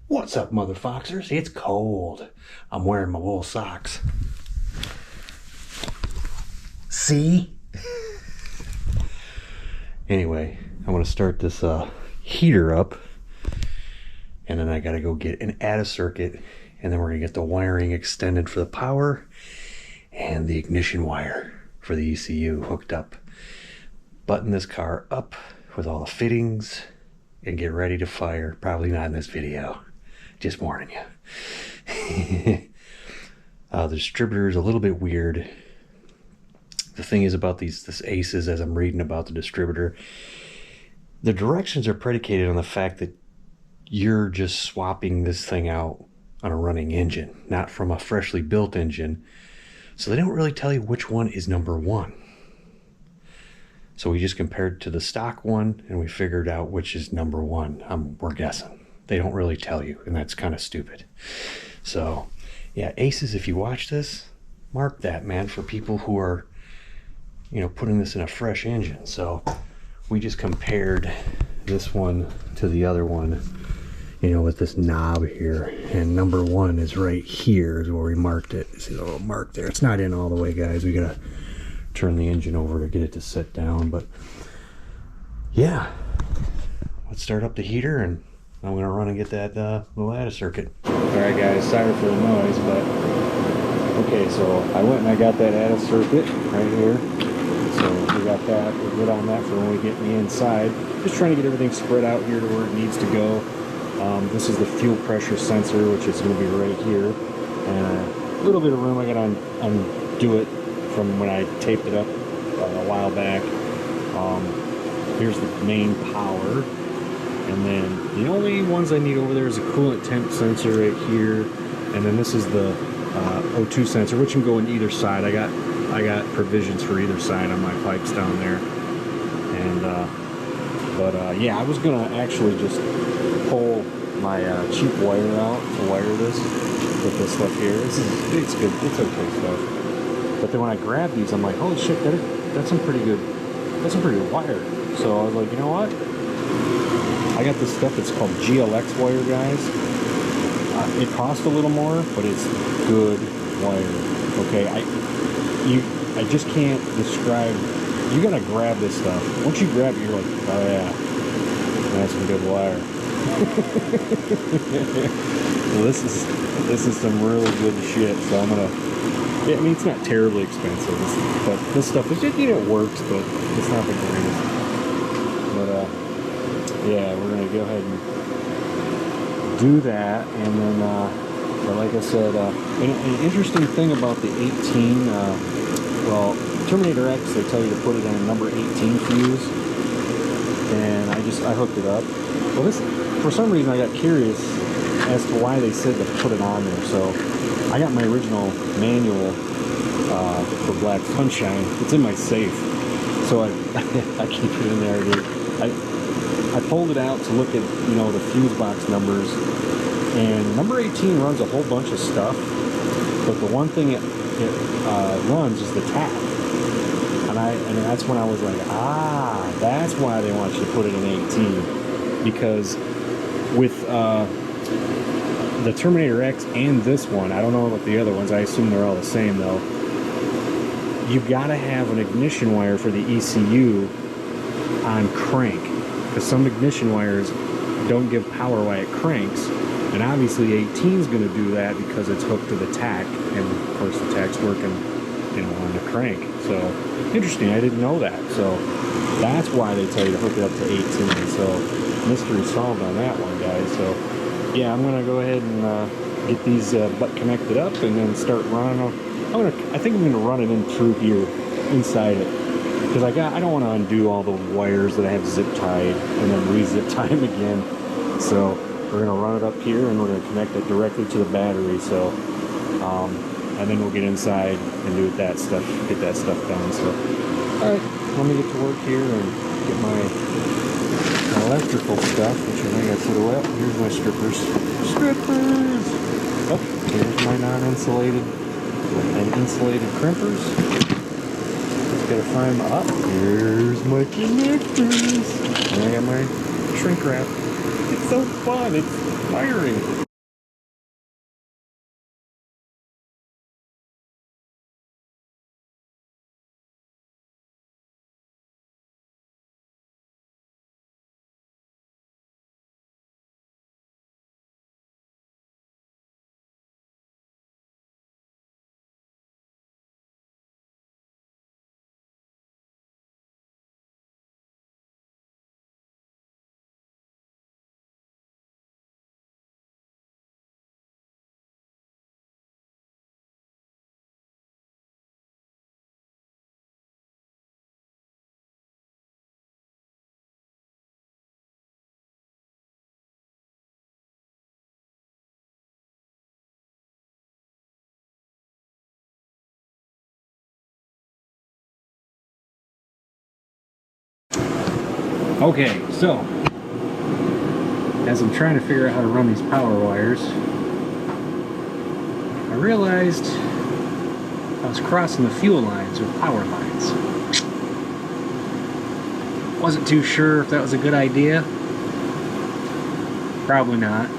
What's up, motherfoxers? It's cold. I'm wearing my wool socks. See? Anyway, I want to start this heater up, and then I gotta go get an ATA circuit, and then we're gonna get the wiring extended for the power and the ignition wire for the ECU hooked up. Button this car up with all the fittings and get ready to fire. Probably not in this video. Just warning you. The distributor is a little bit weird. The thing is about this ACES, as I'm reading about the distributor, the directions are predicated on the fact that you're just swapping this thing out on a running engine, not from a freshly built engine. So they don't really tell you which one is number one. So we just compared to the stock one and we figured out which is number one. We're guessing. They don't really tell you, and that's kind of stupid. So yeah, ACES, if you watch this, mark that, man, for people who are, you know, putting this in a fresh engine. So we just compared this one to the other one, you know, with this knob here, and number one is right here is where we marked it. See the little mark there? It's not in all the way, guys. We gotta turn the engine over to get it to sit down. But yeah, let's start up the heater, and I'm gonna run and get that little ATA circuit. All right, guys, sorry for the noise, but okay, so I went and I got that ATA circuit right here. So we got that, we're good on that for when we get in the inside. Just trying to get everything spread out here to where it needs to go. This is the fuel pressure sensor, which is going to be right here. And a little bit of room, I got to undo it from when I taped it up a while back. Here's the main power. And then the only ones I need over there is a coolant temp sensor right here. And then this is the O2 sensor, which can go in either side. I got provisions for either side on my pipes down there. And yeah, I was gonna actually just pull my cheap wire out to wire this with this stuff here. It's good, it's okay stuff. But then when I grabbed these, I'm like, holy shit, that's some pretty good wire. So I was like, you know what? I got this stuff that's called GLX wire, guys. It costs a little more, but it's good wire. Okay, I just can't describe. You gotta grab this stuff. Once you grab it, you're like, oh yeah, that's some good wire. Well, this is some really good shit. So I'm gonna. Yeah, I mean, it's not terribly expensive, but this stuff is just, you know, it works, but it's not the greatest. But yeah, we're gonna go ahead and do that, and then but like I said, an interesting thing about the 18, well, Terminator X, they tell you to put it in a number 18 fuse, and I hooked it up. Well, this, for some reason, I got curious as to why they said to put it on there. So I got my original manual for Black Sunshine. It's in my safe, so I keep it in there, dude. I pulled it out to look at, you know, the fuse box numbers, and number 18 runs a whole bunch of stuff, but the one thing it runs is the tap. And that's when I was like, that's why they want you to put it in 18, because with the Terminator X and this one, I don't know about the other ones, I assume they're all the same though, you've got to have an ignition wire for the ECU on crank, because some ignition wires don't give power while it cranks, and obviously 18 is going to do that because it's hooked to the tach, and of course the tach's working, you know, on the crank. So interesting, I didn't know that. So that's why they tell you to hook it up to 18. So mystery solved on that one, guys. So yeah, I'm gonna go ahead and get these butt connected up and then start running. I think I'm gonna run it in through here, inside it, because I don't want to undo all the wires that I have zip tied and then re-zip tie them again. So we're gonna run it up here and we're gonna connect it directly to the battery. So and then we'll get inside and get that stuff done. So all right, let me get to work here and get my electrical stuff, which I got silhouette. Here's my strippers. Oh, here's my non-insulated and insulated crimpers. Just gotta find my, here's my connectors. And I got my shrink wrap. It's so fun. It's firing. Okay, so as I'm trying to figure out how to run these power wires, I realized I was crossing the fuel lines with power lines. Wasn't too sure if that was a good idea. Probably not.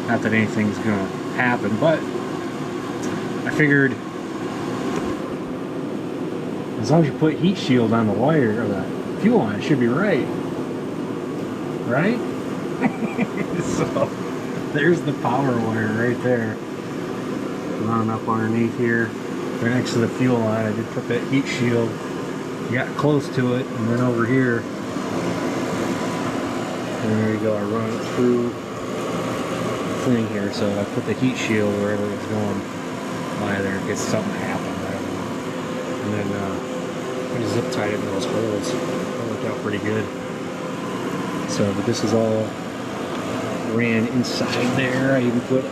Not that anything's gonna happen, but I figured as long as you put heat shield on the wire or the fuel line, it should be right. Right? So there's the power wire right there. Run up underneath here, right next to the fuel line. I did put that heat shield. Got close to it, and then over here. And there you go. I run it through the thing here, so I put the heat shield wherever it's going by there in case something happened. And then I zip tied it in those holes. That worked out pretty good. So, but this is all ran inside there. I even put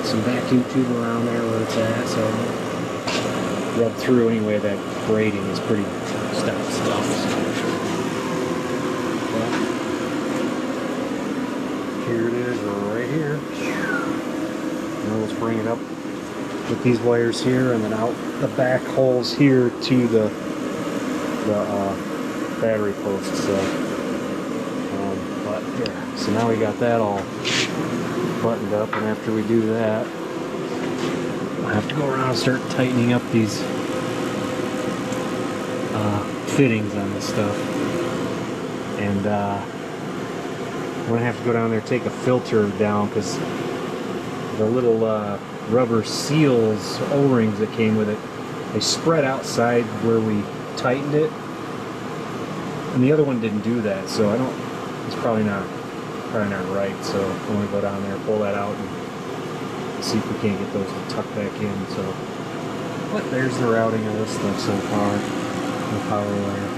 some vacuum tube around there where it's at, so rub through anyway. That braiding is pretty stout stuff. But here it is, right here. Now let's bring it up with these wires here, and then out the back holes here to the battery posts. So, but yeah. So now we got that all buttoned up, and after we do that, I have to go around and start tightening up these fittings on this stuff. And I'm gonna have to go down there and take a filter down, because the little rubber seals, O-rings that came with it, they spread outside where we tightened it, and the other one didn't do that, so it's probably not right. So I'm gonna go down there, pull that out, and see if we can't get those to tuck back in. So, but there's the routing of this stuff so far, the power wire,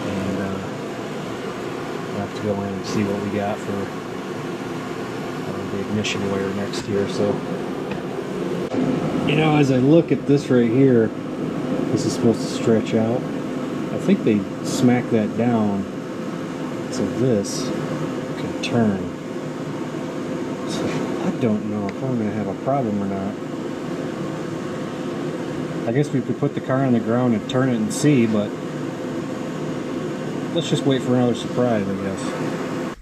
and I'll have to go in and see what we got for the ignition wire next year. So, you know, as I look at this right here, this is supposed to stretch out. I think they smack that down so this can turn. So I don't know if I'm going to have a problem or not. I guess we could put the car on the ground and turn it and see, but let's just wait for another surprise, I guess.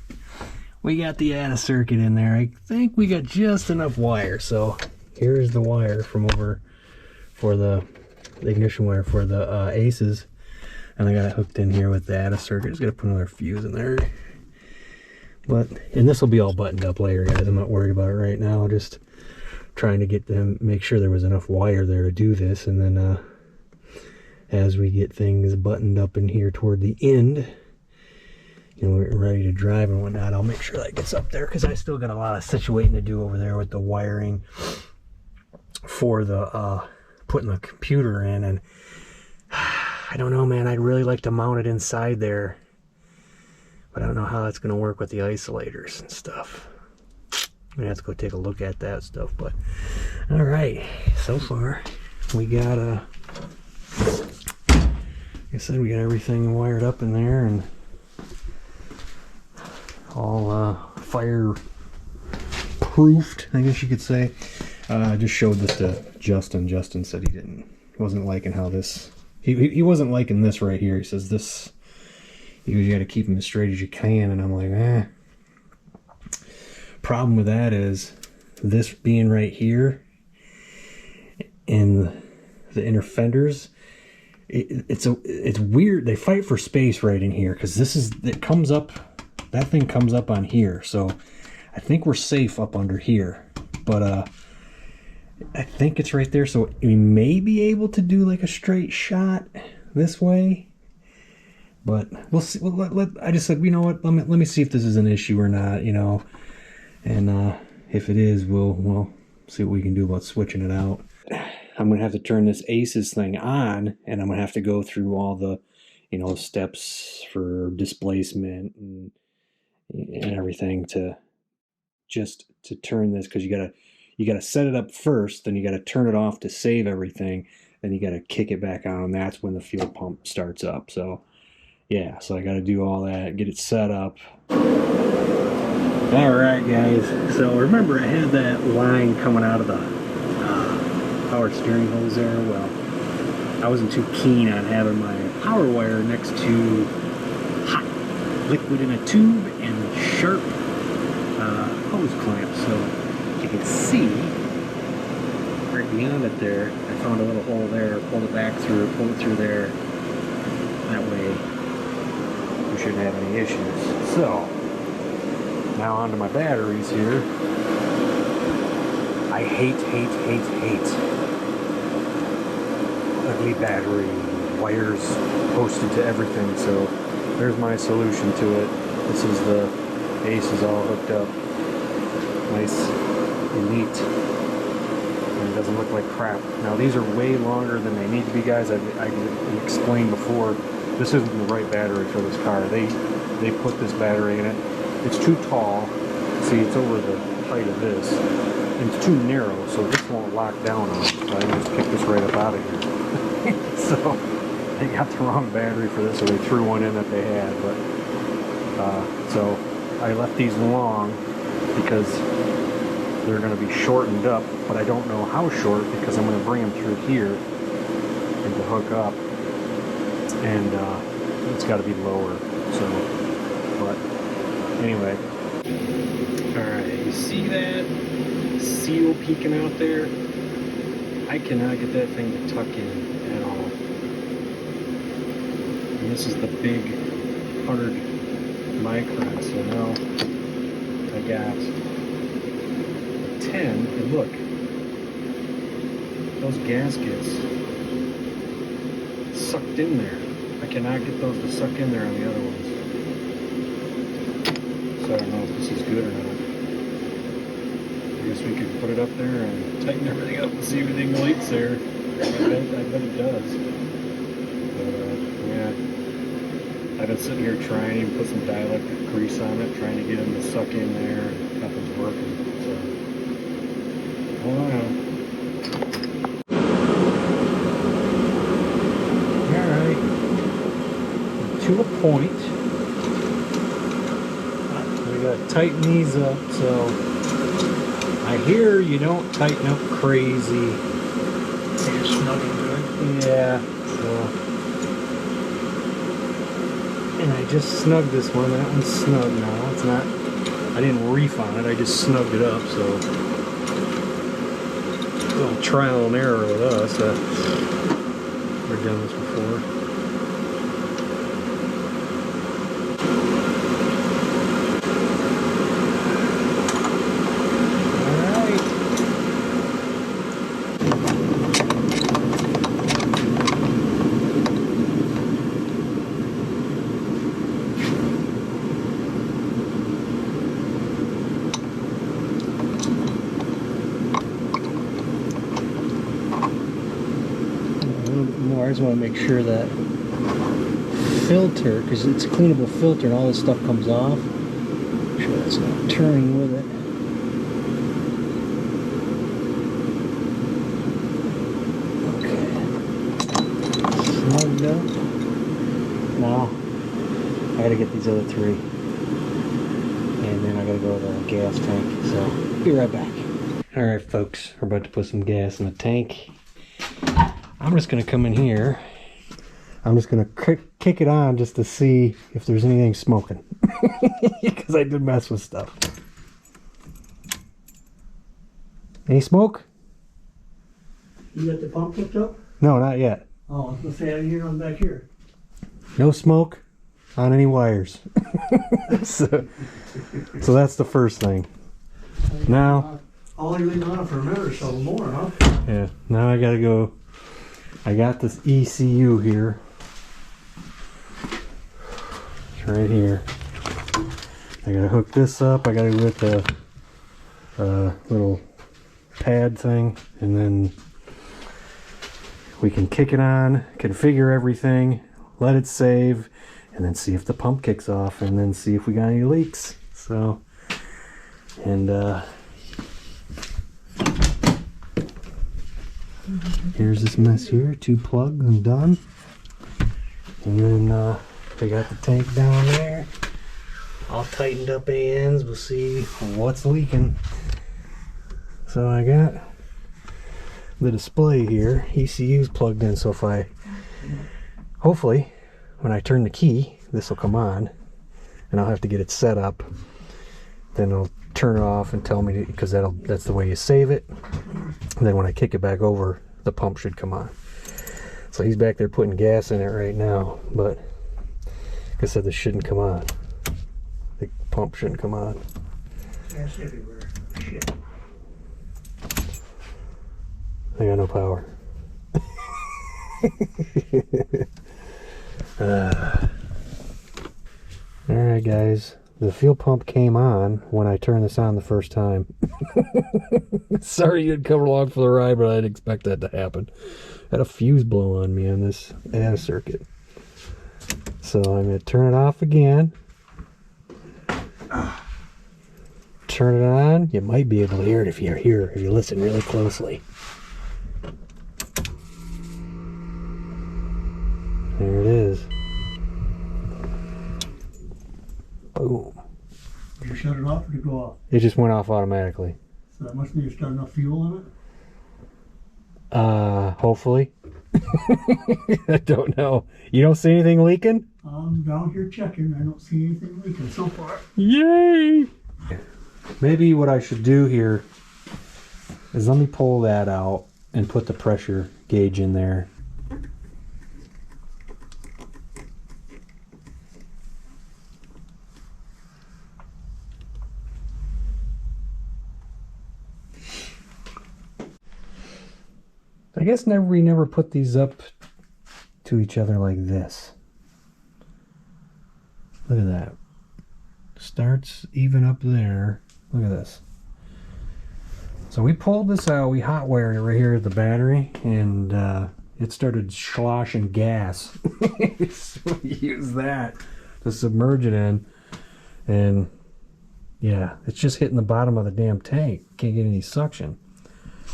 We got the ATA circuit in there. I think we got just enough wire. So here's the wire from over for the ignition wire for the ACEs. And I got it hooked in here with the ATA circuit. Just gotta put another fuse in there. And this will be all buttoned up later, guys. I'm not worried about it right now. Just trying to get them, make sure there was enough wire there to do this. And then as we get things buttoned up in here toward the end, you know, we're ready to drive and whatnot, I'll make sure that gets up there, because I still got a lot of situating to do over there with the wiring for the putting the computer in. And I don't know, man, I'd really like to mount it inside there, but I don't know how that's going to work with the isolators and stuff. I'm going to have to go take a look at that stuff. But all right, so far we got like I said, we got everything wired up in there and all fire proofed, I guess you could say. I just showed this to Justin. Justin said he wasn't liking how this, he wasn't liking this right here. He says this, You got to keep them as straight as you can. And I'm like, eh. Problem with that is this being right here in the inner fenders, it's weird. They fight for space right in here because it comes up, that thing comes up on here. So I think we're safe up under here, but I think it's right there. So we may be able to do like a straight shot this way, but we'll see. I just said, you know what? Let me see if this is an issue or not, you know. And if it is, we'll see what we can do about switching it out. I'm gonna have to turn this ACES thing on, and I'm gonna have to go through all the, you know, steps for displacement and everything to turn this, because you gotta set it up first, then you gotta turn it off to save everything, then you gotta kick it back on, and that's when the fuel pump starts up. So yeah, so I gotta do all that, get it set up. All right, guys. So remember, I had that line coming out of the power steering hose there. Well, I wasn't too keen on having my power wire next to hot liquid in a tube and sharp hose clamps. So you can see right beyond it there, I found a little hole there, pulled it back through, pulled it through there. That way we shouldn't have any issues. So now onto my batteries here. I hate ugly battery wires posted to everything, so there's my solution to it. This is the ACES all hooked up nice and neat, and it doesn't look like crap. Now these are way longer than they need to be, guys. I explained before, this isn't the right battery for this car. They put this battery in it. It's too tall. See, it's over the height of this. And it's too narrow, so this won't lock down on it. So I can just pick this right up out of here. So they got the wrong battery for this, so they threw one in that they had. But so I left these long because they're going to be shortened up, but I don't know how short, because I'm going to bring them through here and to hook up, and it's got to be lower. So, but anyway, all right, you see that seal peeking out there? I cannot get that thing to tuck in at all. And this is the big 100 micron, so now I got a 10, and look, those gaskets sucked in there. I cannot get those to suck in there on the other ones. So I don't know if this is good or not. I guess we could put it up there and tighten everything up and see if everything lights there. I bet it does. But yeah, I've been sitting here trying to put some dielectric grease on it, trying to get them to suck in there, and nothing's working. So, I don't know. Alright. To a point. We gotta tighten these up, so I hear you don't tighten up crazy. You're snug into it. Yeah, so. And I just snugged this one. That one's snug now. It's not, I didn't reef on it, I just snugged it up, so. A little trial and error with us. We've done this before. I just want to make sure that filter, because it's a cleanable filter and all this stuff comes off, make sure that's not turning with it. Okay, snugged up. Now I gotta get these other three, and then I gotta go to the gas tank, so be right back. Alright folks, we're about to put some gas in the tank. I'm just going to come in here. I'm just going to kick it on just to see if there's anything smoking. Because I did mess with stuff. Any smoke? You got the pump hooked up? No, not yet. Oh, I was gonna say I hear one back here. No smoke on any wires. so that's the first thing. Now, I'll only leave it on for a minute or so more, huh? yeah, now I gotta go. I got this ECU here. It's right here. I gotta hook this up. I gotta get the little pad thing, and then we can kick it on, configure everything, let it save, and then see if the pump kicks off, and then see if we got any leaks. So, and here's this mess here, 2 plugs and done. And then we got the tank down there, all tightened up ends. We'll see what's leaking. So I got the display here, ECU's plugged in, so if I, hopefully, when I turn the key, this will come on, and I'll have to get it set up. Then it'll turn it off and tell me, because that's the way you save it. And then when I kick it back over, the pump should come on. So he's back there putting gas in it right now, but like I said, this shouldn't come on. The pump shouldn't come on. Gas everywhere. Shit. I got no power. Alright guys, the fuel pump came on when I turned this on the first time. Sorry you didn't come along for the ride, but I didn't expect that to happen. Had a fuse blow on me on this ad circuit. So I'm going to turn it off again. Turn it on. You might be able to hear it if you're here, if you listen really closely. There it is. Boom. Did you shut it off or did it go off? It just went off automatically. So that must mean you're starting enough fuel in it? Hopefully. I don't know. You don't see anything leaking? I'm down here checking. I don't see anything leaking so far. Yay! Maybe what I should do here is let me pull that out and put the pressure gauge in there. I guess we never put these up to each other like this. Look at that. Starts even up there. Look at this. So we pulled this out, we hot wired it right here at the battery, and it started sloshing gas. So we used that to submerge it in, and yeah, it's just hitting the bottom of the damn tank. Can't get any suction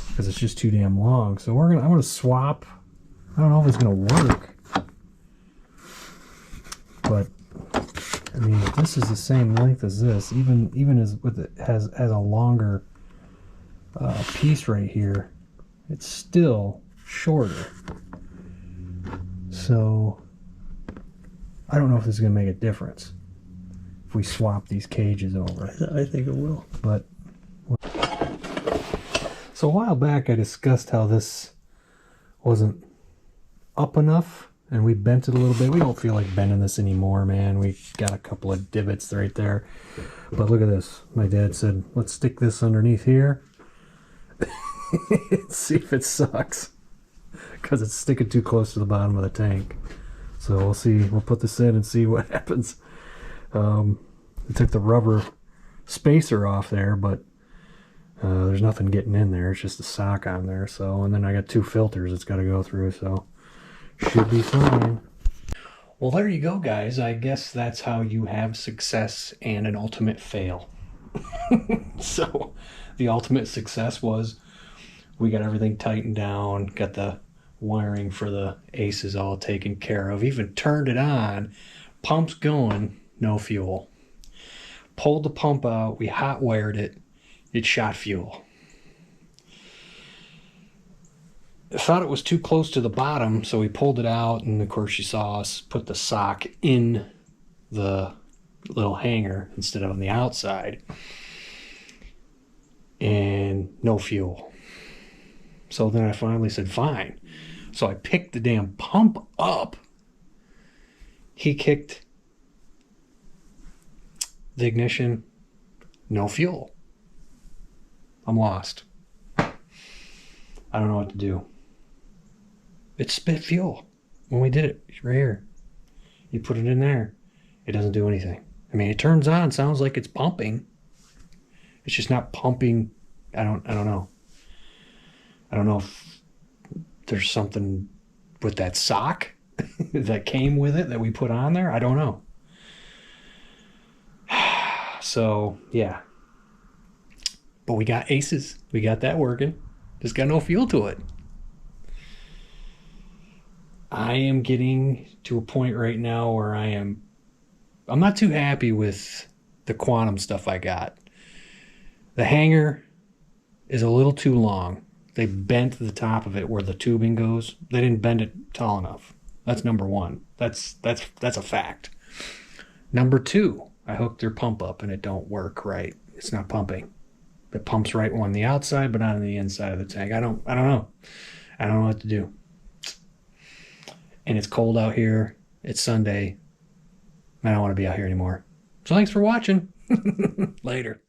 because it's just too damn long. So I'm gonna swap. I don't know if it's gonna work, but I mean, if this is the same length as this, even as with it has a longer piece right here, it's still shorter. So I don't know if this is gonna make a difference if we swap these cages over. I think it will. But so a while back I discussed how this wasn't up enough, and we bent it a little bit. We don't feel like bending this anymore, man. We got a couple of divots right there. But look at this. My dad said, let's stick this underneath here. See if it sucks. Because it's sticking too close to the bottom of the tank. So we'll see. We'll put this in and see what happens. It took the rubber spacer off there, but there's nothing getting in there. It's just a sock on there. So, and then I got 2 filters it's got to go through. So should be fine. Well, there you go, guys. I guess that's how you have success and an ultimate fail. So the ultimate success was we got everything tightened down, got the wiring for the aces all taken care of, even turned it on, pump's going, no fuel. Pulled the pump out, we hot wired it, it shot fuel. thought it was too close to the bottom, so we pulled it out, and of course you saw us put the sock in the little hanger instead of on the outside, and no fuel. So then I finally said fine. So I picked the damn pump up. He kicked the ignition, no fuel. I'm lost. I don't know what to do. It spit fuel when we did it right here. You put it in there, it doesn't do anything. I mean, it turns on, sounds like it's pumping. It's just not pumping. I don't know. I don't know if there's something with that sock that came with it that we put on there. I don't know. So, yeah. But we got aces. We got that working. Just got no fuel to it. I am getting to a point right now where I'm not too happy with the quantum stuff I got. The hanger is a little too long. They bent the top of it where the tubing goes. They didn't bend it tall enough. That's number one. That's a fact. Number two, I hooked their pump up and it don't work right. It's not pumping. It pumps right on the outside, but not on the inside of the tank. I don't know. I don't know what to do. And it's cold out here. It's Sunday. I don't want to be out here anymore. So thanks for watching. Later.